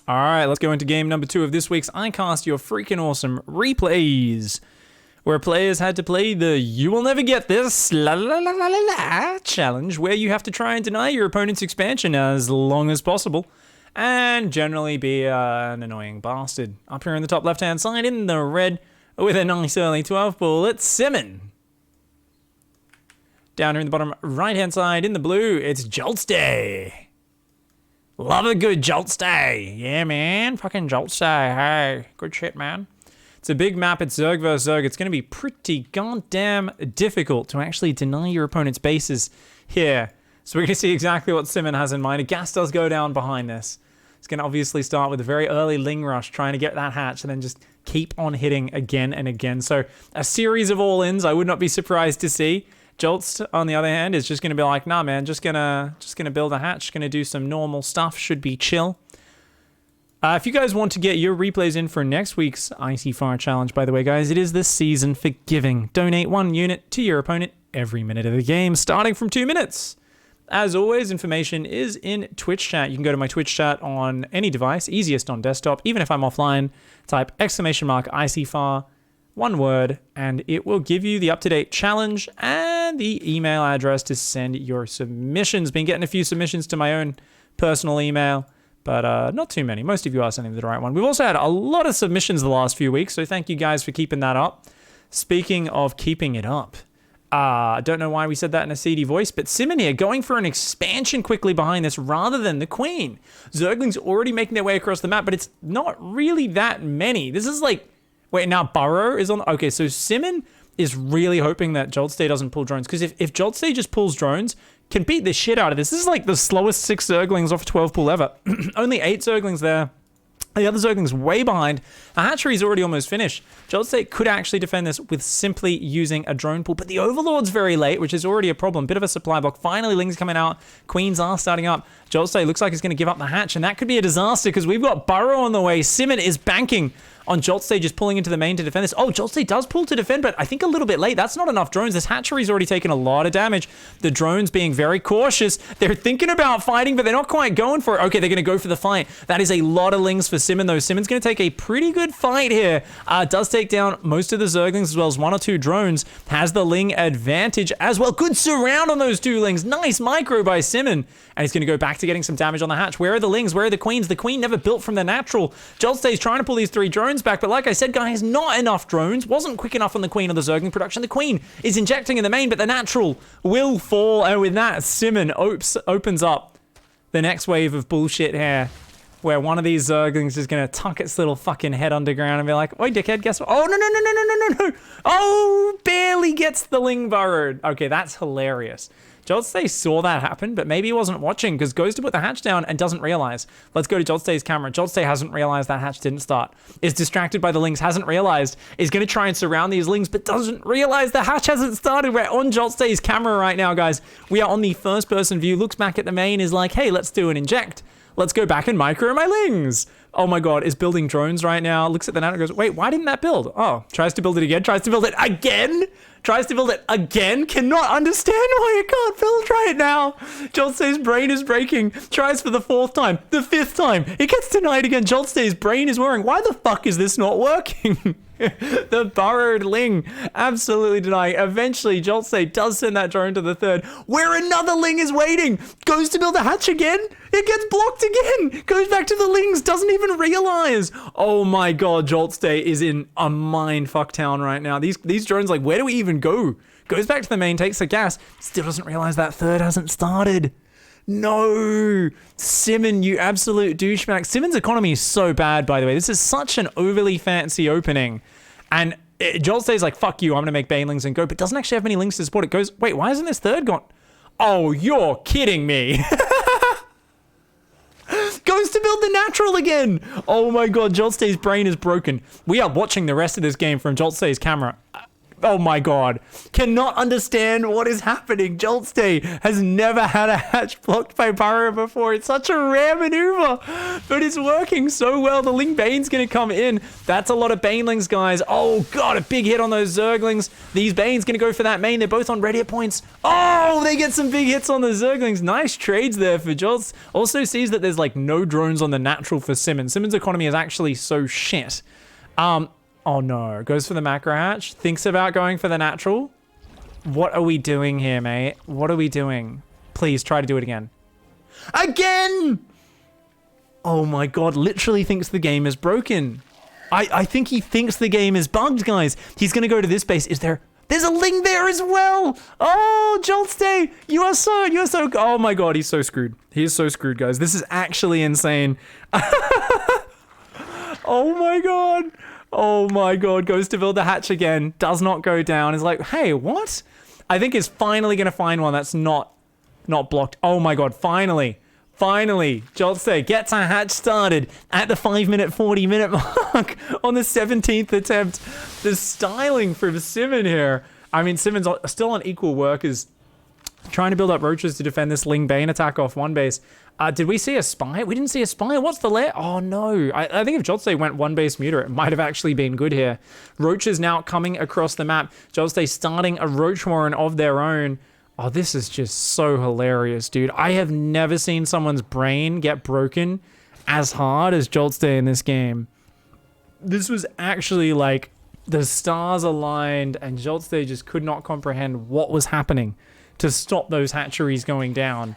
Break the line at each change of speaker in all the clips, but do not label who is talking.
All right, let's go into game number 2 of this week's iCast Your Freaking Awesome Replays, where players had to play the You Will Never Get This la la la la la la challenge, where you have to try and deny your opponent's expansion as long as possible, and generally be an annoying bastard. Up here in the top left-hand side in the red, with a nice early 12 ball, it's Simon. Down here in the bottom right-hand side in the blue, it's Joltstay. Love a good Joltstay. Yeah, man. Fucking Joltstay. Hey, good shit, man. It's a big map. It's Zerg versus Zerg. It's going to be pretty goddamn difficult to actually deny your opponent's bases here. So we're going to see exactly what Simon has in mind. A gas does go down behind this. It's going to obviously start with a very early Ling Rush, trying to get that hatch, and then just keep on hitting again and again. So a series of all-ins I would not be surprised to see. Jolts, on the other hand, is just going to be like, nah, man, just gonna build a hatch, gonna do some normal stuff, should be chill. If you guys want to get your replays in for next week's Icyfar challenge, by the way, guys, it is the season for giving. Donate 1 unit to your opponent every minute of the game, starting from 2 minutes. As always, information is in Twitch chat. You can go to my Twitch chat on any device, easiest on desktop. Even if I'm offline, type !Icyfar, one word, and it will give you the up-to-date challenge and the email address to send your submissions. Been getting a few submissions to my own personal email, but not too many. Most of you are sending the right one. We've also had a lot of submissions the last few weeks, so thank you guys for keeping that up. Speaking of keeping it up, I don't know why we said that in a seedy voice, but Simon here going for an expansion quickly behind this rather than the Queen. Zerglings already making their way across the map, but it's not really that many. This is like... Wait, now Burrow is on... Okay, so Simon is really hoping that Joltstay doesn't pull drones, because if Joltstay just pulls drones, can beat the shit out of this. This is like the slowest 6 Zerglings off 12 pull ever. Only 8 Zerglings there. The other Zergling's way behind. The hatchery's already almost finished. Joltstay could actually defend this with simply using a drone pool, but the Overlord's very late, which is already a problem. Bit of a supply block. Finally, Ling's coming out. Queens are starting up. Joltstay looks like he's going to give up the hatch, and that could be a disaster because we've got Burrow on the way. Simon is banking on Joltstay just pulling into the main to defend this. Oh, Joltstay does pull to defend, but I think a little bit late. That's not enough drones. This hatchery's already taken a lot of damage. The drones being very cautious. They're thinking about fighting, but they're not quite going for it. Okay, they're going to go for the fight. That is a lot of Lings for Simon, though. Simon's going to take a pretty good fight here. Does take down most of the Zerglings as well as 1 or 2 drones. Has the Ling advantage as well. Good surround on those 2 Lings. Nice micro by Simon. And he's going to go back to getting some damage on the hatch. Where are the Lings? Where are the Queens? The Queen never built from the natural. Joltstay's trying to pull these 3 drones back, but like I said, guys, not enough drones. Wasn't quick enough on the Queen or the Zergling production. The Queen is injecting in the main, but the natural will fall. And with that, Simon opens up the next wave of bullshit here, where one of these Zerglings is going to tuck its little fucking head underground and be like, oi, dickhead, guess what? Oh, no. Oh, barely gets the Ling burrowed. Okay, that's hilarious. Joltstay saw that happen, but maybe he wasn't watching because goes to put the hatch down and doesn't realize. Let's go to Joltstay's camera. Joltstay hasn't realized that hatch didn't start. Is distracted by the Lings, hasn't realized. Is going to try and surround these Lings, but doesn't realize the hatch hasn't started. We're on Joltstay's camera right now, guys. We are on the first person view. Looks back at the main, is like, hey, let's do an inject. Let's go back and micro my Lings. Oh my god, is building drones right now. Looks at the net and goes, wait, why didn't that build? Oh, tries to build it again. Tries to build it again. Tries to build it again. Cannot understand why it can't build right now. Joltstay's brain is breaking. Tries for the 4th time. The 5th time. It gets denied again. Joltstay's brain is whirring. Why the fuck is this not working? The burrowed Ling absolutely denying. Eventually, Joltstay does send that drone to the 3rd, where another Ling is waiting. Goes to build a hatch again. It gets blocked again. Goes back to the Lings. Doesn't even realize. Oh my god, Joltstay is in a mindfuck town right now. These drones, like, where do we even go? Goes back to the main, takes the gas. Still doesn't realize that 3rd hasn't started. No, Simon, you absolute douchebag. Simon's economy is so bad, by the way. This is such an overly fancy opening. And Joltstay's like, fuck you, I'm going to make Banelings and go, but doesn't actually have many Lings to support it. Goes, wait, why isn't this 3rd gone? Oh, you're kidding me. Goes to build the natural again. Oh my god, Joltstay's brain is broken. We are watching the rest of this game from Joltstay's camera. Oh my god. Cannot understand what is happening. Joltstay has never had a hatch blocked by Burrow before. It's such a rare maneuver, but it's working so well. The Ling Bane's gonna come in. That's a lot of Banelings, guys. Oh god, a big hit on those Zerglings. These Banes gonna go for that main. They're both on red hit points. Oh, they get some big hits on the Zerglings. Nice trades there for Jolts. Also sees that there's like no drones on the natural for Simmons. Simmons' economy is actually so shit. Oh no, goes for the macro hatch, thinks about going for the natural. What are we doing here, mate? What are we doing? Please try to do it again. Again! Oh my god, literally thinks the game is broken. I think he thinks the game is bugged, guys. He's gonna go to this base. There's a Ling there as well! Oh, Joltstay, you're so, oh my god, he's so screwed. He is so screwed, guys. This is actually insane. Oh my god. Oh my god, goes to build the hatch again, does not go down, is like, hey, what? I think is finally gonna find one that's not blocked. Oh my god, finally, Joltstay gets a hatch started at the 5-minute, 40-minute mark on the 17th attempt. The styling from Simon here. I mean, Simon's still on equal work as trying to build up roaches to defend this Ling Bane attack off one base. Did we see a spy? We didn't see a spy. What's the lair? Oh no. I think if Joltstay went one base muter, it might have actually been good here. Roaches now coming across the map. Joltstay starting a roach warren of their own. Oh, this is just so hilarious, dude. I have never seen someone's brain get broken as hard as Joltstay in this game. This was actually like the stars aligned and Joltstay just could not comprehend what was happening to stop those hatcheries going down.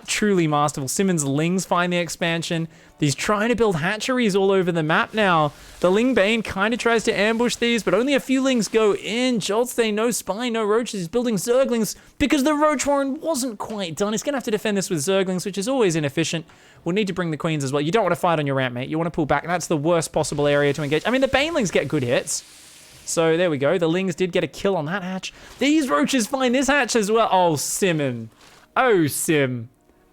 Truly masterful. Simmons' Lings find the expansion. He's trying to build hatcheries all over the map now. The Ling Bane kind of tries to ambush these, but only a few Lings go in. Joltstay, no spy, no roaches. He's building Zerglings because the Roach Warren wasn't quite done. He's going to have to defend this with Zerglings, which is always inefficient. We'll need to bring the Queens as well. You don't want to fight on your ramp, mate. You want to pull back. That's the worst possible area to engage. I mean, the Banelings get good hits. So there we go. The Lings did get a kill on that hatch. These roaches find this hatch as well. Oh, Simon. Oh, Sim.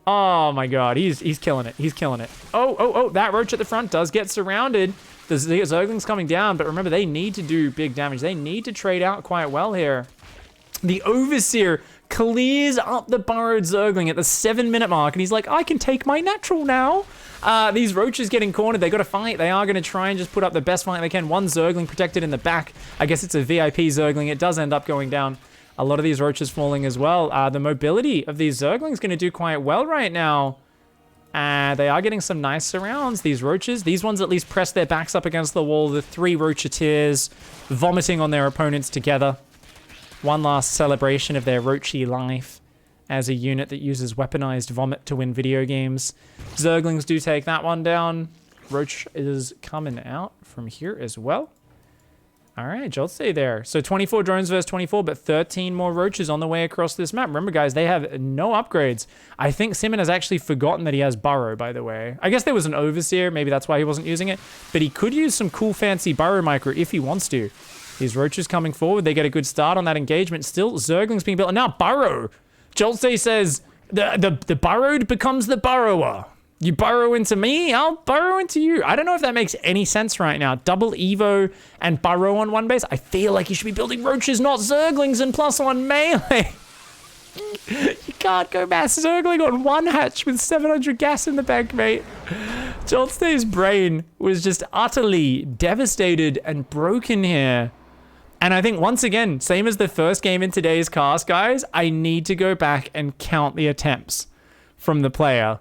Oh my god, he's killing it. He's killing it. Oh, that roach at the front does get surrounded. The Zergling's coming down, but remember, they need to do big damage. They need to trade out quite well here. The Overseer clears up the burrowed Zergling at the 7-minute mark, and he's like, I can take my natural now. These roaches getting cornered. They got to fight. They are going to try and just put up the best fight they can. One Zergling protected in the back. I guess it's a VIP Zergling. It does end up going down. A lot of these roaches falling as well. The mobility of these Zerglings going to do quite well right now. They are getting some nice surrounds. These roaches, these ones at least press their backs up against the wall. The 3 roacheteers vomiting on their opponents together. One last celebration of their roachy life as a unit that uses weaponized vomit to win video games. Zerglings do take that one down. Roach is coming out from here as well. All right, Joltstay there. So 24 drones versus 24, but 13 more roaches on the way across this map. Remember, guys, they have no upgrades. I think Simon has actually forgotten that he has Burrow, by the way. I guess there was an Overseer. Maybe that's why he wasn't using it. But he could use some cool, fancy Burrow micro if he wants to. These roaches coming forward. They get a good start on that engagement. Still, Zergling's being built. And now Burrow. Joltstay says, the burrowed becomes the burrower. You burrow into me, I'll burrow into you. I don't know if that makes any sense right now. Double Evo and burrow on one base. I feel like you should be building roaches, not Zerglings, and +1 melee. You can't go mass Zergling on one hatch with 700 gas in the bank, mate. Joltstay's brain was just utterly devastated and broken here. And I think, once again, same as the first game in today's cast, guys, I need to go back and count the attempts from the player.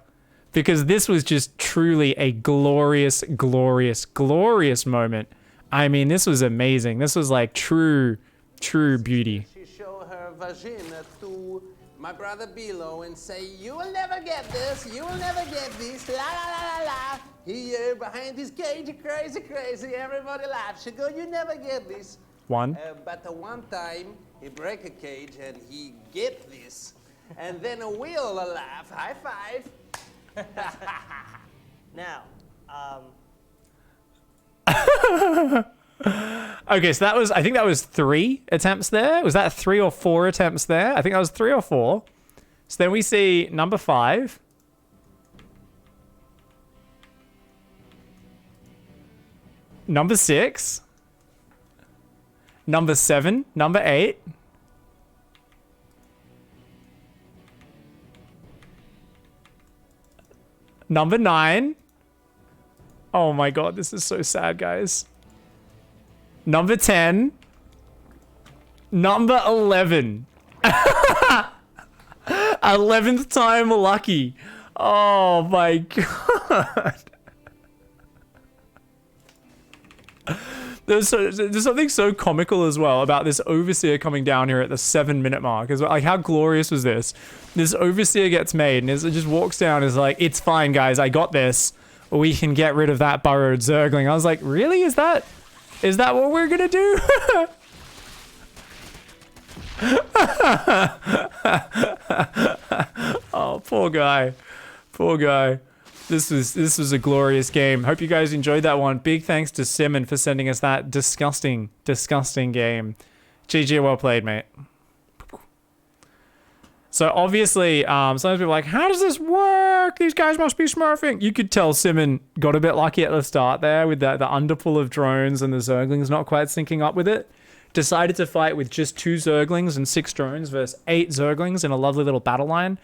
Because this was just truly a glorious, glorious, glorious moment. I mean, this was amazing. This was like true beauty.
She showed her vagina to my brother below and say, you will never get this, you will never get this, la la la la la. Here behind this cage, crazy, crazy, everybody laughs. She go, you never get this.
One.
But the one time, he break a cage and he get this. And then we all laugh, high five.
Now,
okay, so that was, I think that was 3 attempts there. Was that 3 or 4 attempts there? I think that was 3 or 4. So then we see number 5. Number 6. Number 7. Number 8. Number 9. Oh my god, this is so sad, guys. Number 10. Number 11. 11th time lucky. Oh my god. There's something so comical as well about this overseer coming down here at the 7-minute mark. Is like, how glorious was this? This overseer gets made and it just walks down and is like, it's fine, guys, I got this. We can get rid of that burrowed zergling. I was like, really? Is that what we're gonna do? Oh, poor guy. Poor guy. This was a glorious game. Hope you guys enjoyed that one. Big thanks to Simon for sending us that disgusting, disgusting game. GG, well played, mate. So obviously, sometimes people are like, how does this work? These guys must be smurfing. You could tell Simon got a bit lucky at the start there with the underpull of drones and the zerglings not quite syncing up with it. Decided to fight with just 2 zerglings and 6 drones versus 8 zerglings in a lovely little battle line.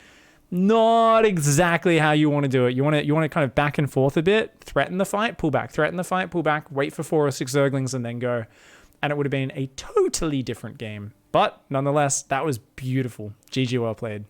Not exactly how you want to do it. You want to kind of back and forth a bit, threaten the fight, pull back, threaten the fight, pull back, wait for 4 or 6 zerglings and then go. And it would have been a totally different game. But nonetheless, that was beautiful. GG, well played.